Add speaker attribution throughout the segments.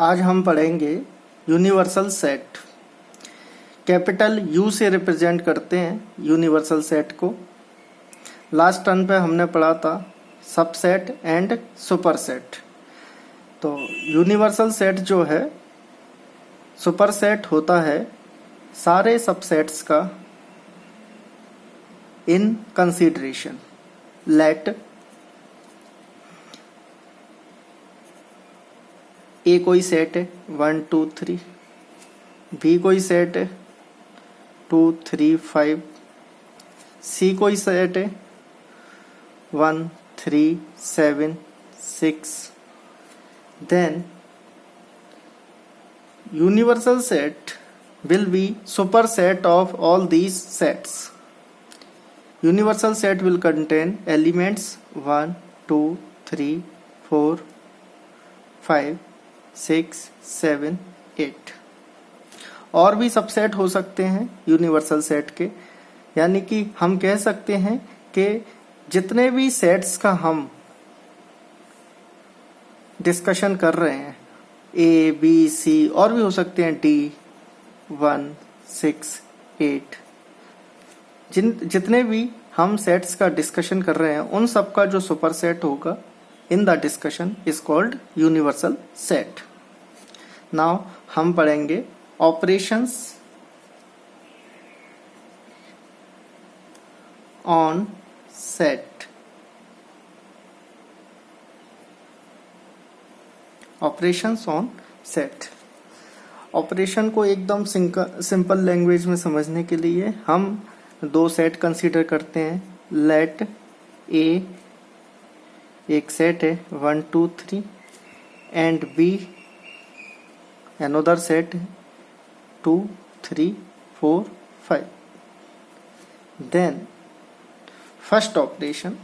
Speaker 1: आज हम पढ़ेंगे यूनिवर्सल सेट। कैपिटल यू से रिप्रेजेंट करते हैं यूनिवर्सल सेट को। लास्ट टर्न पे हमने पढ़ा था सबसेट एंड सुपरसेट। तो यूनिवर्सल सेट जो है, सुपरसेट होता है सारे सबसेट्स का इन कंसीडरेशन। लेट ए कोई सेट है 1 2 3, बी कोई सेट है 2 3 5, सी कोई सेट है 1 3 7 6। Then universal set will be superset of all these sets. Universal set will contain elements 1 2 3 4 5 6 7 8। और भी सबसेट हो सकते हैं यूनिवर्सल सेट के, यानी कि हम कह सकते हैं कि जितने भी सेट्स का हम डिस्कशन कर रहे हैं, ए बी सी और भी हो सकते हैं, डी 1 6 8, जितने भी हम सेट्स का डिस्कशन कर रहे हैं उन सब का जो सुपर सेट होगा in the discussion is called universal set. Now हम पढ़ेंगे operations on set. Operations on set. Operation को एकदम सिंपल लैंग्वेज में समझने के लिए हम दो सेट कंसीडर करते हैं। लेट ए एक सेट है 1 2 3 एंड बी अनदर सेट है 2 3 4 5। Then first operation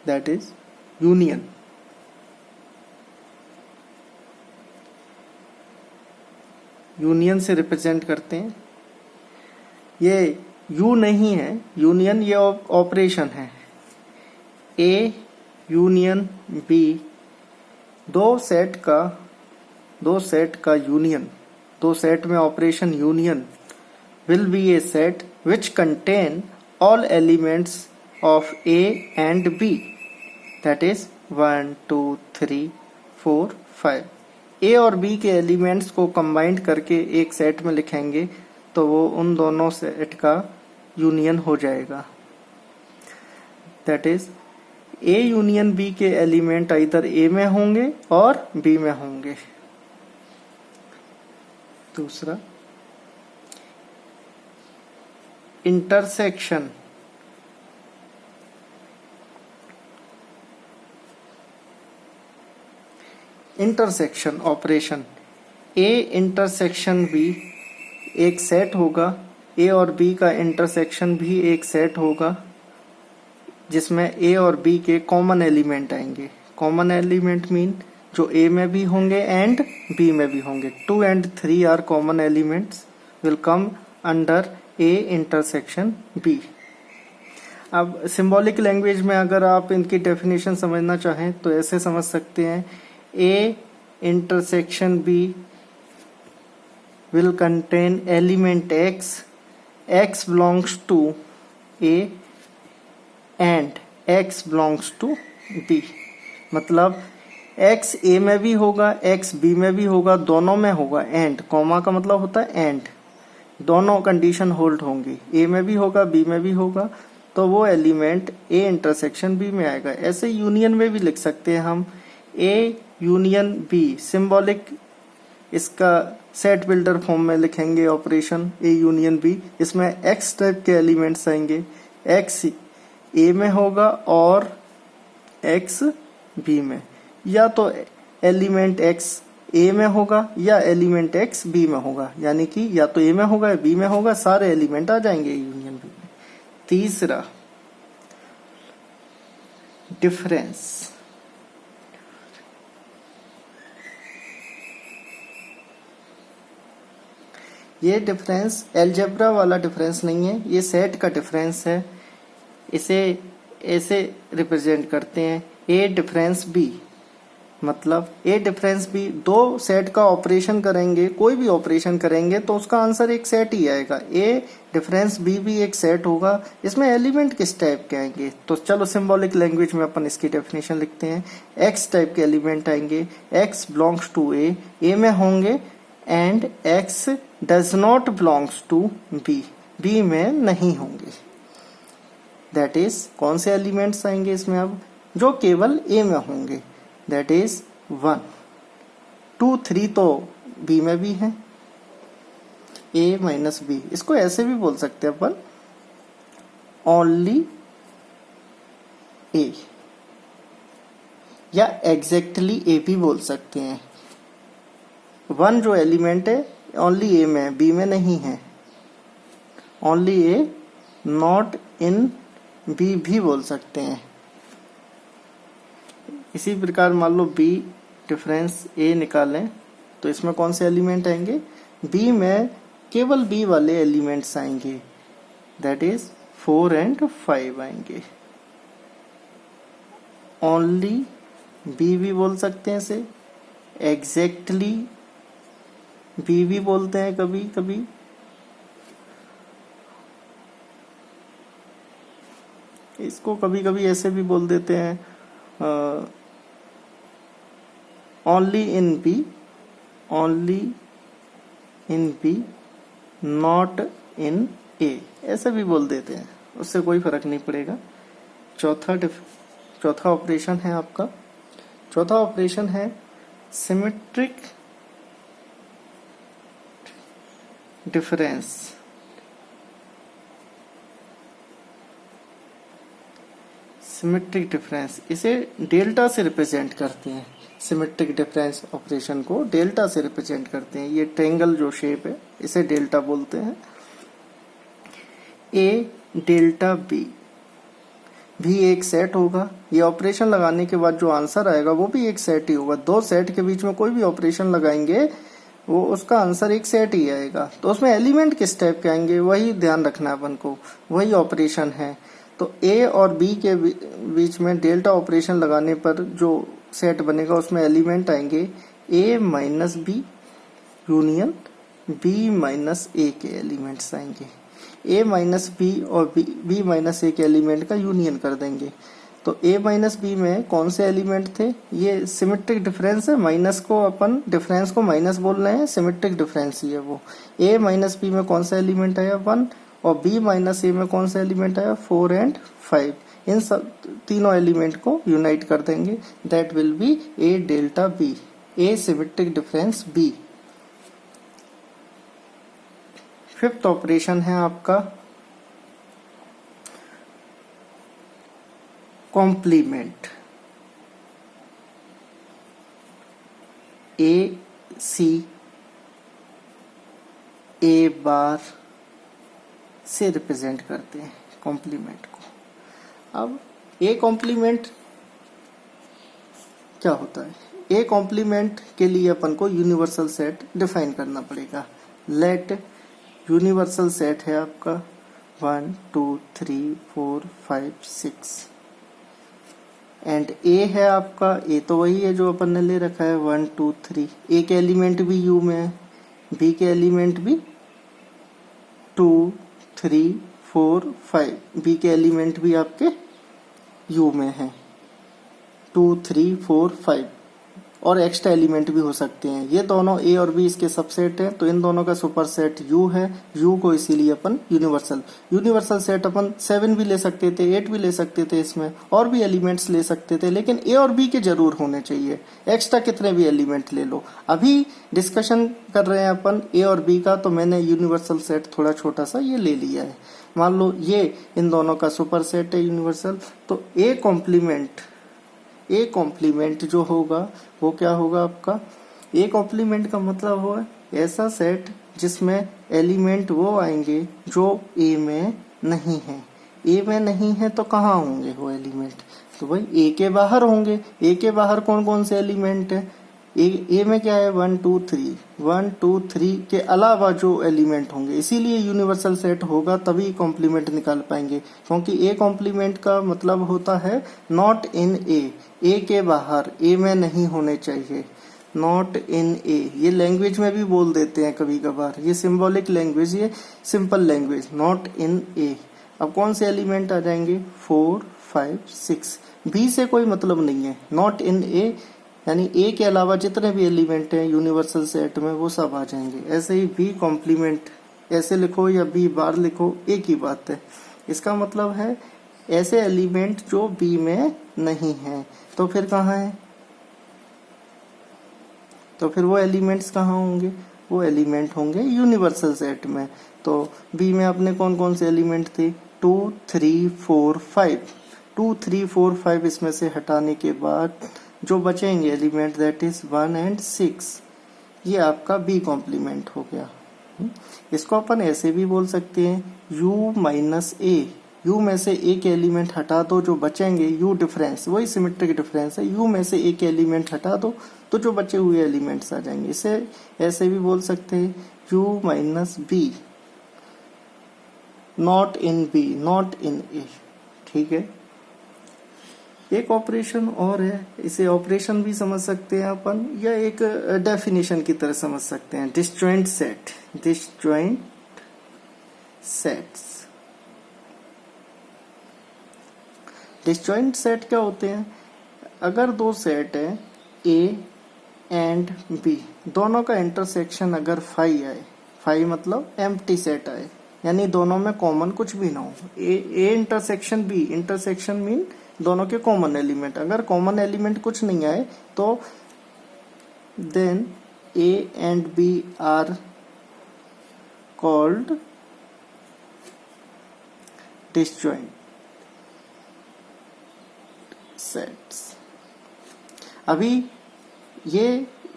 Speaker 1: that is union। Union से रिप्रेजेंट करते हैं। ये यू नहीं है, यूनियन ये ऑपरेशन है। ए यूनियन बी, दो सेट का यूनियन, दो सेट में operation union will be A set which contain all elements of A and B, that is 1 2 3 4 5। A और B के एलिमेंट्स को कंबाइंड करके एक सेट में लिखेंगे तो वो उन दोनों सेट का यूनियन हो जाएगा। that is A union B के एलिमेंट इधर A में होंगे और B में होंगे। दूसरा intersection. Intersection operation, A intersection B एक सेट होगा। ए और बी का इंटरसेक्शन भी एक सेट होगा जिसमें ए और बी के कॉमन एलिमेंट आएंगे। कॉमन एलिमेंट मीन जो ए में भी होंगे एंड बी में भी होंगे। 2 and 3 are common elements will come under A intersection B. अब सिंबॉलिक लैंग्वेज में अगर आप इनकी डेफिनेशन समझना चाहें तो ऐसे समझ सकते हैं। A intersection B will contain element X belongs to A and X belongs to B। मतलब X A में भी होगा, X B में भी होगा, दोनों में होगा। एंड कॉमा का मतलब होता है एंड, दोनों कंडीशन होल्ड होंगी। A में भी होगा, B में भी होगा, तो वो एलिमेंट A इंटरसेक्शन B में आएगा। ऐसे यूनियन में भी लिख सकते हैं हम A यूनियन बी। सिंबॉलिक इसका सेट बिल्डर फॉर्म में लिखेंगे ऑपरेशन ए यूनियन बी। इसमें एक्स टाइप के एलिमेंट्स आएंगे, एक्स ए में होगा और एक्स बी में, या तो एलिमेंट एक्स ए में होगा या एलिमेंट एक्स बी में होगा, यानी कि या तो ए में होगा या बी में होगा, सारे एलिमेंट आ जाएंगे यूनियन बी में। तीसरा डिफरेंस। ये डिफरेंस अलजेब्रा वाला डिफरेंस नहीं है, ये सेट का डिफरेंस है। इसे ऐसे रिप्रेजेंट करते हैं ए डिफरेंस बी, मतलब ए डिफरेंस बी, दो सेट का ऑपरेशन करेंगे, कोई भी ऑपरेशन करेंगे तो उसका आंसर एक सेट ही आएगा। ए डिफरेंस बी भी एक सेट होगा। इसमें एलिमेंट किस टाइप के आएंगे, तो चलो सिंबॉलिक लैंग्वेज में अपन इसकी डेफिनेशन लिखते हैं। एक्स टाइप के एलिमेंट आएंगे, एक्स बिलोंग्स टू ए में होंगे, and x does not belongs to B, B में नहीं होंगे। दैट इज कौन से एलिमेंट्स आएंगे इसमें अब, जो केवल ए में होंगे, दैट इज 1, 2, 3 तो बी में भी है, ए माइनस बी। इसको ऐसे भी बोल सकते हैं अपन, ओनली ए, या एग्जैक्टली ए भी बोल सकते हैं। 1 जो एलिमेंट है ओनली ए में, बी में नहीं है। Only A, not in B भी बोल सकते हैं। इसी प्रकार मान लो बी डिफरेंस ए निकालें तो इसमें कौन से एलिमेंट आएंगे, बी में केवल बी वाले एलिमेंट्स आएंगे, दैट इज 4 and 5 आएंगे। ओनली बी भी बोल सकते हैं इसे, एग्जैक्टली बी भी बोलते हैं कभी कभी, इसको कभी कभी ऐसे भी बोल देते हैं, only in B, only in B, not in A, ऐसे भी बोल देते हैं, उससे कोई फर्क नहीं पड़ेगा। चौथा ऑपरेशन है आपका, चौथा ऑपरेशन है सिमेट्रिक डिफरेंस। सिमेट्रिक डिफरेंस, इसे डेल्टा से रिप्रेजेंट करते हैं। सिमेट्रिक डिफरेंस ऑपरेशन को डेल्टा से रिप्रेजेंट करते हैं। ये ट्रायंगल जो शेप है इसे डेल्टा बोलते हैं। ए डेल्टा बी भी एक सेट होगा। ये ऑपरेशन लगाने के बाद जो आंसर आएगा वो भी एक सेट ही होगा। दो सेट के बीच में कोई भी ऑपरेशन लगाएंगे वो उसका आंसर एक सेट ही आएगा। तो उसमें एलिमेंट किस टाइप के आएंगे वही ध्यान रखना है अपन को, वही ऑपरेशन है। तो ए और बी के बीच में डेल्टा ऑपरेशन लगाने पर जो सेट बनेगा उसमें एलिमेंट आएंगे A minus B union B minus A के एलिमेंट्स आएंगे। ए माइनस बी और बी माइनस ए के एलिमेंट का यूनियन कर देंगे। तो ए माइनस बी में कौन से एलिमेंट थे, ये सिमेट्रिक डिफरेंस है। माइनस को अपन डिफरेंस को माइनस बोल रहे हैं, सिमेट्रिक डिफरेंस ही है वो। ए माइनस बी में कौन सा एलिमेंट आया 1, और बी माइनस ए में कौन सा एलिमेंट आया 4 and 5। इन सब तीनों एलिमेंट को यूनाइट कर देंगे, that will be A delta B, A symmetric difference B. Fifth operation है आपका कॉम्प्लीमेंट। ए सी ए बार से रिप्रेजेंट करते हैं कॉम्प्लीमेंट को। अब ए कॉम्प्लीमेंट क्या होता है, ए कॉम्प्लीमेंट के लिए अपन को यूनिवर्सल सेट डिफाइन करना पड़ेगा। लेट यूनिवर्सल सेट है आपका 1 2 3 4 5 6 एंड ए है आपका, ए तो वही है जो अपन ने ले रखा है 1 2 3। ए के एलिमेंट भी यू में है, बी के एलिमेंट भी 2 3 4 5, बी के एलिमेंट भी आपके यू में है 2 3 4 5, और एक्स्ट्रा एलिमेंट भी हो सकते हैं। ये दोनों ए और बी इसके सबसेट है, तो इन दोनों का सुपर सेट यू है। यू को इसीलिए अपन यूनिवर्सल सेट अपन 7 भी ले सकते थे, 8 भी ले सकते थे, इसमें और भी एलिमेंट्स ले सकते थे, लेकिन ए और बी के जरूर होने चाहिए। एक्स्ट्रा कितने भी एलिमेंट ले लो। अभी डिस्कशन कर रहे हैं अपन ए और बी का, तो मैंने यूनिवर्सल सेट थोड़ा छोटा सा ये ले लिया है। मान लो ये इन दोनों का सुपर सेट है यूनिवर्सल, तो ए कॉम्प्लीमेंट जो होगा वो क्या होगा आपका, ए कॉम्प्लीमेंट का मतलब हुआ ऐसा सेट जिसमें एलिमेंट वो आएंगे जो ए में नहीं है। ए में नहीं है तो कहाँ होंगे वो एलिमेंट, तो भाई ए के बाहर होंगे। ए के बाहर कौन कौन से एलिमेंट है, ए में क्या है 1 2 3, 1 2 3 के अलावा जो एलिमेंट होंगे, इसीलिए यूनिवर्सल सेट होगा तभी कॉम्प्लीमेंट निकाल पाएंगे, क्योंकि ए कॉम्प्लीमेंट का मतलब होता है नॉट इन ए के बाहर, ए में नहीं होने चाहिए, नॉट इन ए। ये लैंग्वेज में भी बोल देते हैं कभी कभार, ये सिंबॉलिक लैंग्वेज, ये सिंपल लैंग्वेज, नॉट इन ए। अब कौन से एलिमेंट आ जाएंगे 4 5 6, बी से कोई मतलब नहीं है, नॉट इन ए यानी ए के अलावा जितने भी एलिमेंट हैं यूनिवर्सल सेट में वो सब आ जाएंगे। ऐसे ही बी कॉम्प्लीमेंट ऐसे लिखो या बी बार लिखो, एक ही बात है। इसका मतलब है ऐसे एलिमेंट जो बी में नहीं है, तो फिर कहाँ है, तो फिर वो एलिमेंट्स कहाँ होंगे, वो एलिमेंट होंगे यूनिवर्सल सेट में। तो बी में अपने कौन कौन से एलिमेंट थे 2 3 4 5, 2 3 4 5 इसमें से हटाने के बाद जो बचेंगे एलिमेंट दैट इज 1 एंड 6, ये आपका बी कॉम्प्लीमेंट हो गया। इसको अपन ऐसे भी बोल सकते हैं u माइनस ए, u में से एक एलिमेंट हटा दो जो बचेंगे, u डिफरेंस वही सिमेट्रिक डिफरेंस है, u में से एक एलिमेंट हटा दो तो जो बचे हुए एलिमेंट्स आ जाएंगे। इसे ऐसे भी बोल सकते हैं u minus B, not in B, not in A. ठीक है, एक ऑपरेशन और है, इसे ऑपरेशन भी समझ सकते हैं अपन या एक डेफिनेशन की तरह समझ सकते हैं, disjoint set, disjoint sets. Disjoint set क्या होते हैं, अगर दो सेट है ए एंड बी, दोनों का इंटरसेक्शन अगर फाई आए, फाई मतलब एम्प्टी सेट आए, यानी दोनों में कॉमन कुछ भी ना हो, A intersection B, intersection mean दोनों के कॉमन एलिमेंट, अगर कॉमन एलिमेंट कुछ नहीं आए तो then A and B are called disjoint sets. अभी ये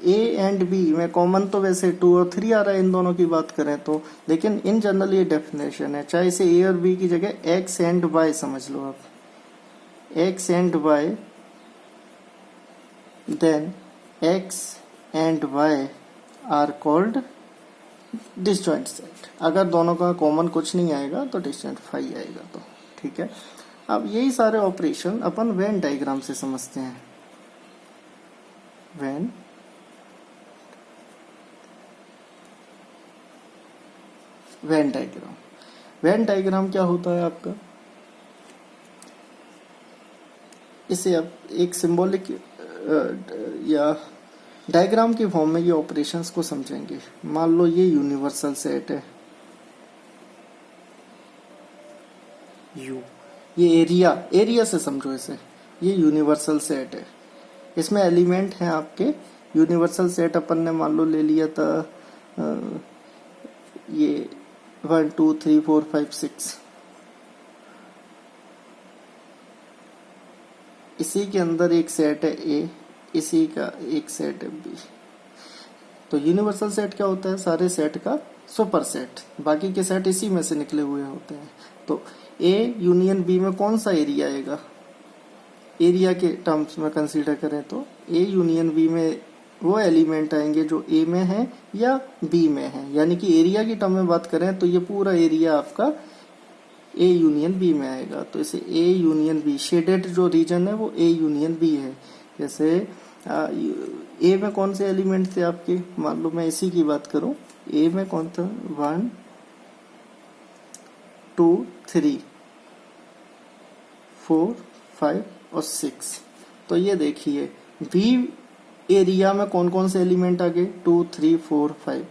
Speaker 1: ए एंड बी में कॉमन तो वैसे 2 और 3 आ रहा है इन दोनों की बात करें तो, लेकिन इन जनरल ये डेफिनेशन है, चाहे इसे ए और बी की जगह एक्स एंड वाई समझ लो आप, x and y, then x and y are called disjoint set। अगर दोनों का कॉमन कुछ नहीं आएगा तो डिसजॉइंट फाई आएगा। तो ठीक है, अब यही सारे ऑपरेशन अपन वेन डायग्राम से समझते हैं। वेन डायग्राम, वेन डायग्राम क्या होता है आपका, इसे अब एक सिंबॉलिक या डायग्राम की फॉर्म में ये ऑपरेशंस को समझेंगे। मान लो ये यूनिवर्सल सेट है U, ये एरिया से समझो इसे, ये यूनिवर्सल सेट है, इसमें एलिमेंट हैं आपके, यूनिवर्सल सेट अपन ने मान लो ले लिया था ये 1 2 3 4 5 6, इसी के अंदर एक सेट है ए, इसी का एक सेट है बी। तो यूनिवर्सल सेट क्या होता है, सारे सेट का सुपर सेट, बाकी के सेट इसी में से निकले हुए होते हैं। तो ए यूनियन बी में कौन सा एरिया आएगा, एरिया के टर्म्स में कंसीडर करें तो ए यूनियन बी में वो एलिमेंट आएंगे जो ए में है या बी में है, यानी कि एरिया की टर्म में बात करें तो ये पूरा एरिया आपका ए यूनियन बी में आएगा। तो इसे ए यूनियन बी, शेडेड जो रीजन है वो ए यूनियन बी है। जैसे ए में कौन से एलिमेंट थे आपके, मान लो मैं इसी की बात करूं, ए में कौन था 1 2 3 4 5 और 6। तो ये देखिए बी एरिया में कौन कौन से एलिमेंट आ गए 2 3 4 5,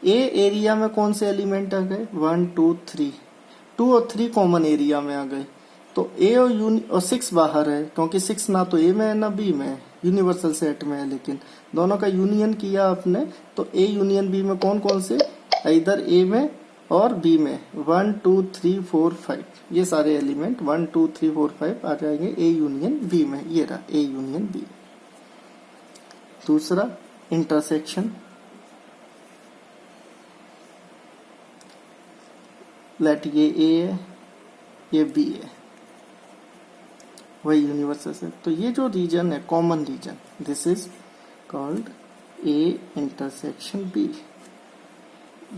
Speaker 1: ए एरिया में कौन से एलिमेंट आ गए 1 2 3, 2 और 3 कॉमन एरिया में आ गए। तो ए और 6 बाहर है, क्योंकि 6 ना तो ए में है ना बी में है, यूनिवर्सल सेट में है, लेकिन दोनों का यूनियन किया आपने तो ए यूनियन बी में कौन कौन से, इधर ए में और बी में 1 2 3 4 5, ये सारे एलिमेंट 1 2 3 4 5 आ जाएंगे ए यूनियन बी में, ये रहा ए यूनियन बी। दूसरा इंटरसेक्शन, लेट ये ए है ये बी है, वही यूनिवर्सल सेट। तो ये जो रीजन है common region, this is called A intersection B.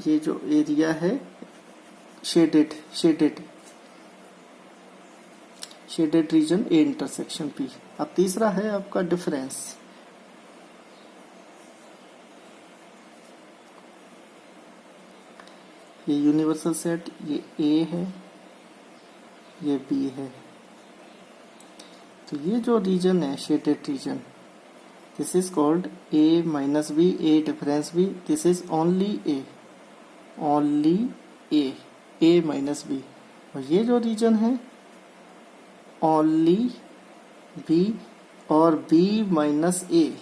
Speaker 1: ये जो एरिया है shaded region A intersection B. अब तीसरा है आपका डिफरेंस। ये यूनिवर्सल सेट, ये ए है, ये बी है। तो ये जो रीजन है shaded region, this is called A minus B, A difference B. This is only A minus B. और ये जो रीजन है ओनली बी और बी माइनस ए,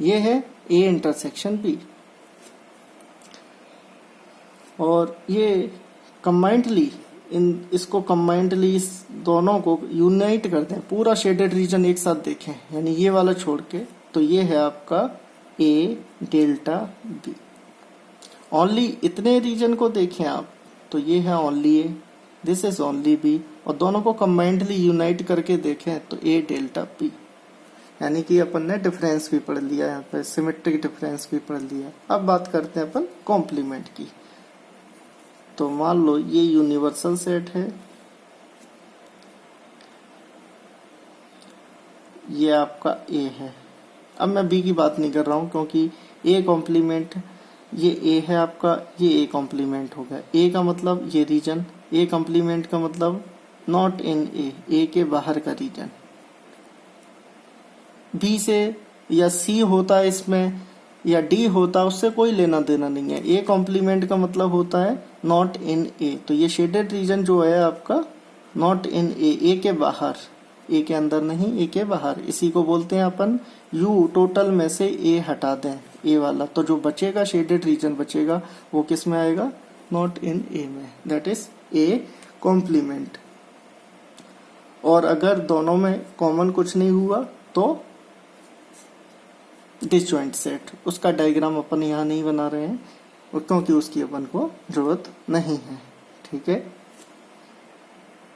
Speaker 1: ये है ए इंटरसेक्शन बी। और ये कंबाइंडली इसको कंबाइंडली इस दोनों को यूनाइट करते हैं, पूरा शेडेड रीजन एक साथ देखें, यानी ये वाला छोड़ के, तो ये है आपका ए डेल्टा बी। ओनली इतने रीजन को देखें आप, तो ये है only A, this is only B, और दोनों को कंबाइंडली यूनाइट करके देखें तो ए डेल्टा बी। यानी कि अपन ने डिफरेंस भी पढ़ लिया, यहाँ पे सिमेट्रिक डिफरेंस भी पढ़ लिया। अब बात करते हैं अपन कॉम्प्लीमेंट की। तो मान लो ये यूनिवर्सल सेट है, ये आपका ए है। अब मैं बी की बात नहीं कर रहा हूं क्योंकि ए कॉम्प्लीमेंट, ये ए है आपका, ये ए कॉम्प्लीमेंट हो गया। ए का मतलब ये रीजन, ए कॉम्प्लीमेंट का मतलब नॉट इन ए के बाहर का रीजन। बी से या सी होता है इसमें या डी होता है, उससे कोई लेना देना नहीं है। ए कॉम्प्लीमेंट का मतलब होता है नॉट इन ए। तो ये शेडेड रीजन जो है आपका नॉट इन ए के बाहर, ए के अंदर नहीं, ए के बाहर, इसी को बोलते हैं अपन यू। टोटल में से ए हटा दें, ए वाला, तो जो बचेगा शेडेड रीजन बचेगा वो किस में आएगा, नॉट इन ए में, दैट इज ए कॉम्प्लीमेंट। और अगर दोनों में कॉमन कुछ नहीं हुआ तो डिसजॉइंट सेट, उसका डायग्राम अपन यहाँ नहीं बना रहे हैं क्योंकि उसकी अपन को जरूरत नहीं है। ठीक है।